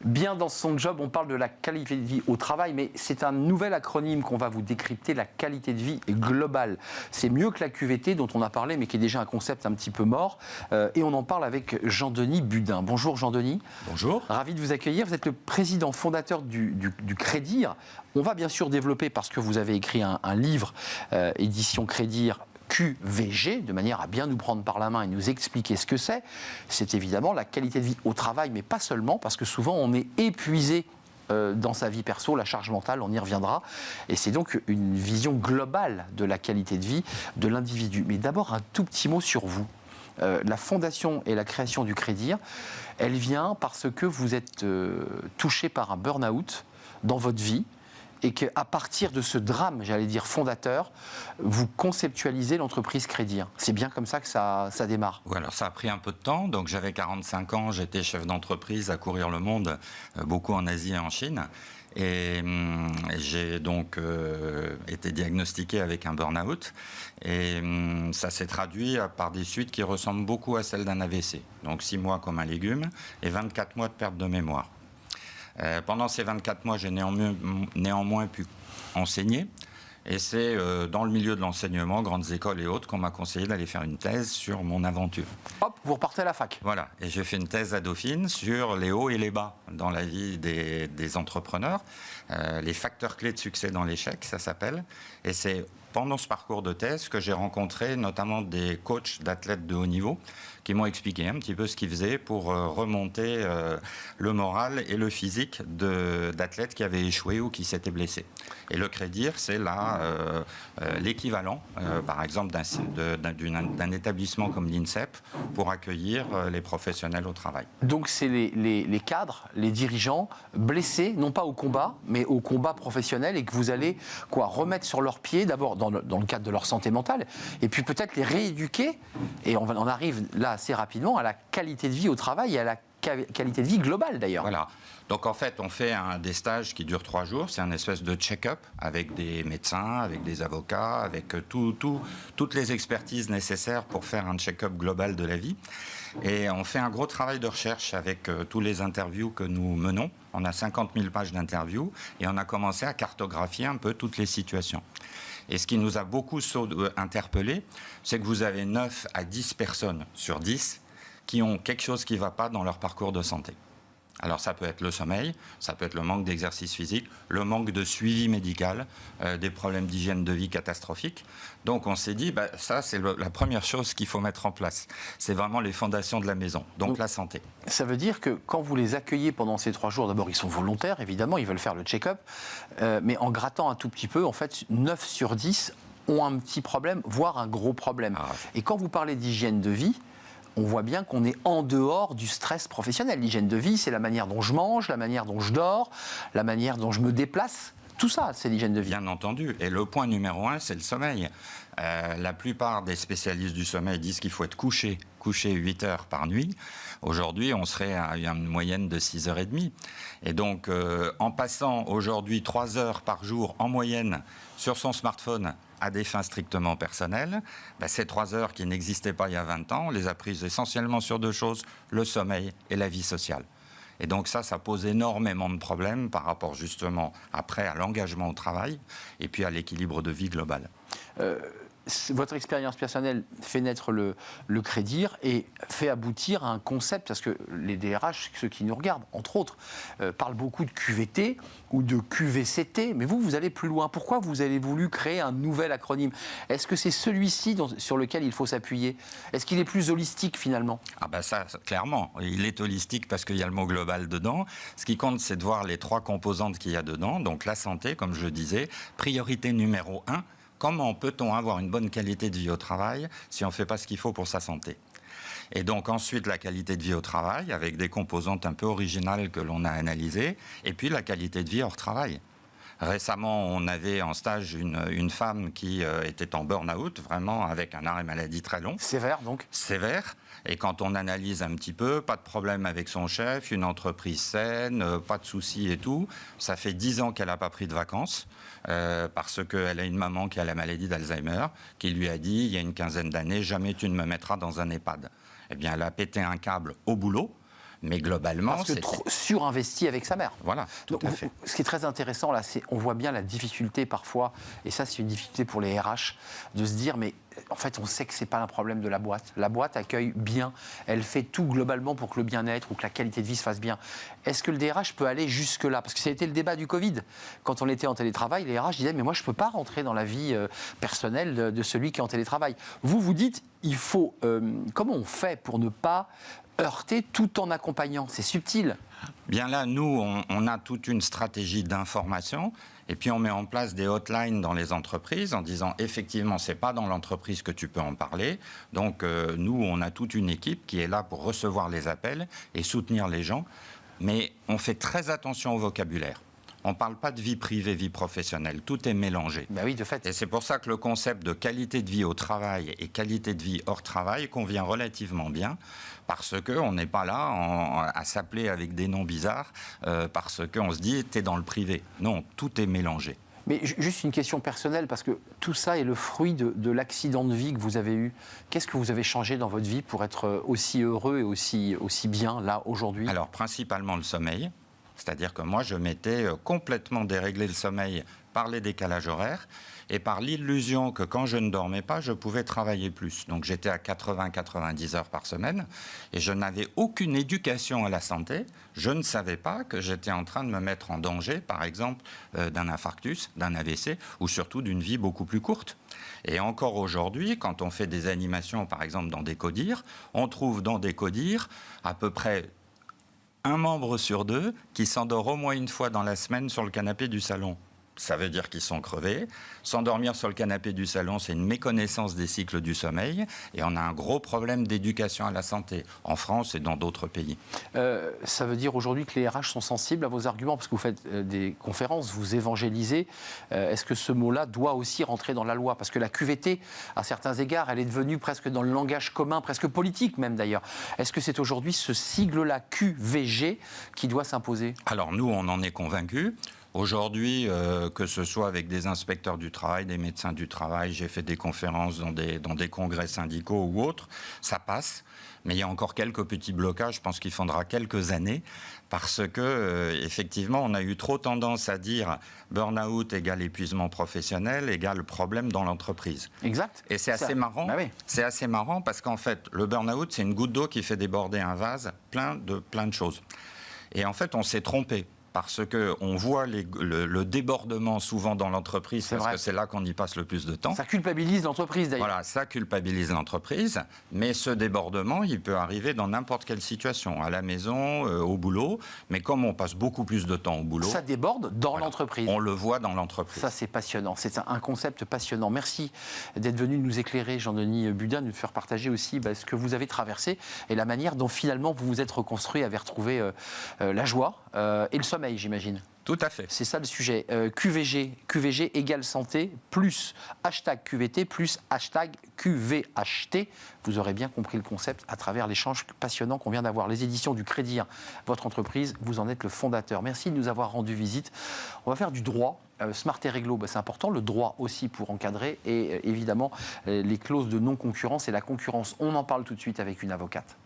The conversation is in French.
Bien dans son job, on parle de la qualité de vie au travail, mais c'est un nouvel acronyme qu'on va vous décrypter, la qualité de vie globale. C'est mieux que la QVT dont on a parlé, mais qui est déjà un concept un petit peu mort. Et on en parle avec Jean-Denis Budin. Bonjour Jean-Denis. Bonjour. Ravi de vous accueillir. Vous êtes le président fondateur du Crédir. On va bien sûr développer, parce que vous avez écrit un livre, édition Crédir, QVG, de manière à bien nous prendre par la main et nous expliquer ce que c'est. C'est évidemment la qualité de vie au travail, mais pas seulement, parce que souvent on est épuisé dans sa vie perso, la charge mentale, on y reviendra. Et c'est donc une vision globale de la qualité de vie de l'individu. Mais d'abord, un tout petit mot sur vous. La fondation et la création du Crédir, elle vient parce que vous êtes touché par un burn-out dans votre vie, et qu'à partir de ce drame, j'allais dire fondateur, vous conceptualisez l'entreprise Crédir. C'est bien comme ça que ça démarre. Oui, alors ça a pris un peu de temps. Donc j'avais 45 ans, j'étais chef d'entreprise à courir le monde, beaucoup en Asie et en Chine. Et j'ai donc été diagnostiqué avec un burn-out. Et ça s'est traduit par des suites qui ressemblent beaucoup à celles d'un AVC. Donc 6 mois comme un légume et 24 mois de perte de mémoire. Pendant ces 24 mois, j'ai néanmoins pu enseigner. Et c'est dans le milieu de l'enseignement, grandes écoles et autres, qu'on m'a conseillé d'aller faire une thèse sur mon aventure. Hop, vous repartez à la fac. Voilà, et j'ai fait une thèse à Dauphine sur les hauts et les bas dans la vie des entrepreneurs, les facteurs clés de succès dans l'échec, ça s'appelle. Et c'est pendant ce parcours de thèse que j'ai rencontré notamment des coachs d'athlètes de haut niveau qui m'ont expliqué un petit peu ce qu'ils faisaient pour remonter le moral et le physique d'athlètes qui avaient échoué ou qui s'étaient blessés. Et le Crédir, c'est là l'équivalent, par exemple, d'un établissement comme l'INSEP pour accueillir les professionnels au travail. Donc c'est les cadres, les dirigeants blessés, non pas au combat, mais au combat professionnel, et que vous allez remettre sur leurs pieds, d'abord dans le cadre de leur santé mentale, et puis peut-être les rééduquer, et on arrive là assez rapidement à la qualité de vie au travail et à la qualité de vie globale d'ailleurs. Voilà. Donc en fait, on fait des stages qui durent 3 jours. C'est un espèce de check-up avec des médecins, avec des avocats, avec toutes les expertises nécessaires pour faire un check-up global de la vie. Et on fait un gros travail de recherche avec tous les interviews que nous menons. On a 50 000 pages d'interviews et on a commencé à cartographier un peu toutes les situations. Et ce qui nous a beaucoup interpellés, c'est que vous avez 9 à 10 personnes sur 10 qui ont quelque chose qui ne va pas dans leur parcours de santé. Alors ça peut être le sommeil, ça peut être le manque d'exercice physique, le manque de suivi médical, des problèmes d'hygiène de vie catastrophiques. Donc on s'est dit, ça c'est la première chose qu'il faut mettre en place. C'est vraiment les fondations de la maison, donc la santé. Ça veut dire que quand vous les accueillez pendant ces 3 jours, d'abord ils sont volontaires, évidemment, ils veulent faire le check-up, mais en grattant un tout petit peu, en fait, 9 sur 10 ont un petit problème, voire un gros problème. Et quand vous parlez d'hygiène de vie, on voit bien qu'on est en dehors du stress professionnel. L'hygiène de vie, c'est la manière dont je mange, la manière dont je dors, la manière dont je me déplace. Tout ça, c'est l'hygiène de vie. Bien entendu. Et le point numéro 1, c'est le sommeil. La plupart des spécialistes du sommeil disent qu'il faut être couché 8 heures par nuit. Aujourd'hui, on serait à une moyenne de 6h30. Et donc, en passant aujourd'hui 3 heures par jour en moyenne sur son smartphone à des fins strictement personnelles, ces 3 heures qui n'existaient pas il y a 20 ans, on les a prises essentiellement sur 2 choses, le sommeil et la vie sociale. Et donc ça pose énormément de problèmes par rapport justement après à l'engagement au travail et puis à l'équilibre de vie global. Votre expérience personnelle fait naître le Crédir et fait aboutir à un concept, parce que les DRH, ceux qui nous regardent, entre autres, parlent beaucoup de QVT ou de QVCT, mais vous allez plus loin. Pourquoi vous avez voulu créer un nouvel acronyme? Est-ce que c'est celui-ci sur lequel il faut s'appuyer? Est-ce qu'il est plus holistique finalement? Ça, clairement, il est holistique parce qu'il y a le mot global dedans. Ce qui compte, c'est de voir les 3 composantes qu'il y a dedans. Donc la santé, comme je le disais, priorité numéro 1. Comment peut-on avoir une bonne qualité de vie au travail si on ne fait pas ce qu'il faut pour sa santé? Et donc ensuite la qualité de vie au travail avec des composantes un peu originales que l'on a analysées, et puis la qualité de vie hors travail. Récemment, on avait en stage une femme qui était en burn-out, vraiment avec un arrêt maladie très long. Sévère donc? Sévère. Et quand on analyse un petit peu, pas de problème avec son chef, une entreprise saine, pas de soucis et tout. Ça fait 10 ans qu'elle n'a pas pris de vacances parce qu'elle a une maman qui a la maladie d'Alzheimer qui lui a dit il y a une quinzaine d'années, jamais tu ne me mettras dans un EHPAD. Eh bien, elle a pété un câble au boulot. Mais globalement, parce que c'est trop surinvesti avec sa mère. Voilà, tout Donc, à fait. ce qui est très intéressant là, c'est on voit bien la difficulté parfois, et ça c'est une difficulté pour les RH, de se dire mais en fait on sait que c'est pas un problème de la boîte. La boîte accueille bien, elle fait tout globalement pour que le bien-être ou que la qualité de vie se fasse bien. Est-ce que le DRH peut aller jusque là? Parce que ça a été le débat du Covid. Quand on était en télétravail, les RH disaient mais moi je peux pas rentrer dans la vie personnelle de celui qui est en télétravail. Vous dites il faut comment on fait pour ne pas heurter tout en accompagnant? C'est subtil. Bien là, nous, on a toute une stratégie d'information et puis on met en place des hotlines dans les entreprises en disant effectivement, c'est pas dans l'entreprise que tu peux en parler. Donc nous, on a toute une équipe qui est là pour recevoir les appels et soutenir les gens. Mais on fait très attention au vocabulaire. On ne parle pas de vie privée, vie professionnelle. Tout est mélangé. Ben oui, de fait. Et c'est pour ça que le concept de qualité de vie au travail et qualité de vie hors travail convient relativement bien, parce qu'on n'est pas là à s'appeler avec des noms bizarres, parce qu'on se dit, t'es dans le privé. Non, tout est mélangé. Mais juste une question personnelle, parce que tout ça est le fruit de l'accident de vie que vous avez eu. Qu'est-ce que vous avez changé dans votre vie pour être aussi heureux et aussi bien là aujourd'hui? Alors, principalement le sommeil. C'est-à-dire que moi, je m'étais complètement déréglé le sommeil par les décalages horaires et par l'illusion que quand je ne dormais pas, je pouvais travailler plus. Donc j'étais à 80-90 heures par semaine et je n'avais aucune éducation à la santé. Je ne savais pas que j'étais en train de me mettre en danger, par exemple, d'un infarctus, d'un AVC ou surtout d'une vie beaucoup plus courte. Et encore aujourd'hui, quand on fait des animations, par exemple, dans des CODIR, on trouve dans des CODIR à peu près un membre sur deux qui s'endort au moins une fois dans la semaine sur le canapé du salon. Ça veut dire qu'ils sont crevés. S'endormir sur le canapé du salon, c'est une méconnaissance des cycles du sommeil. Et on a un gros problème d'éducation à la santé, en France et dans d'autres pays. Ça veut dire aujourd'hui que les RH sont sensibles à vos arguments, parce que vous faites des conférences, vous évangélisez. Est-ce que ce mot-là doit aussi rentrer dans la loi? Parce que la QVT, à certains égards, elle est devenue presque dans le langage commun, presque politique même d'ailleurs. Est-ce que c'est aujourd'hui ce sigle-là, QVG, qui doit s'imposer? Alors nous, on en est convaincus. Aujourd'hui, que ce soit avec des inspecteurs du travail, des médecins du travail, j'ai fait des conférences dans des congrès syndicaux ou autres, ça passe. Mais il y a encore quelques petits blocages, je pense qu'il faudra quelques années, parce que effectivement, on a eu trop tendance à dire burn-out égale épuisement professionnel égale problème dans l'entreprise. Exact. Et c'est assez marrant. Bah oui. C'est assez marrant parce qu'en fait, le burn-out, c'est une goutte d'eau qui fait déborder un vase plein de choses. Et en fait, on s'est trompé. Parce qu'on voit le débordement souvent dans l'entreprise, parce que c'est là qu'on y passe le plus de temps. Ça culpabilise l'entreprise d'ailleurs. Voilà, ça culpabilise l'entreprise, mais ce débordement, il peut arriver dans n'importe quelle situation, à la maison, au boulot, mais comme on passe beaucoup plus de temps au boulot... Ça déborde dans l'entreprise. On le voit dans l'entreprise. Ça, c'est passionnant. C'est un concept passionnant. Merci d'être venu nous éclairer, Jean-Denis Budin, de nous faire partager aussi ce que vous avez traversé et la manière dont finalement vous vous êtes reconstruit, avez retrouvé la joie et le sommeil, j'imagine. Tout à fait. C'est ça le sujet. QVG égale santé, plus hashtag QVT, plus hashtag QVHT. Vous aurez bien compris le concept à travers l'échange passionnant qu'on vient d'avoir. Les éditions du Crédit, votre entreprise, vous en êtes le fondateur. Merci de nous avoir rendu visite. On va faire du droit. Smart et réglo, c'est important. Le droit aussi pour encadrer et évidemment les clauses de non-concurrence et la concurrence. On en parle tout de suite avec une avocate.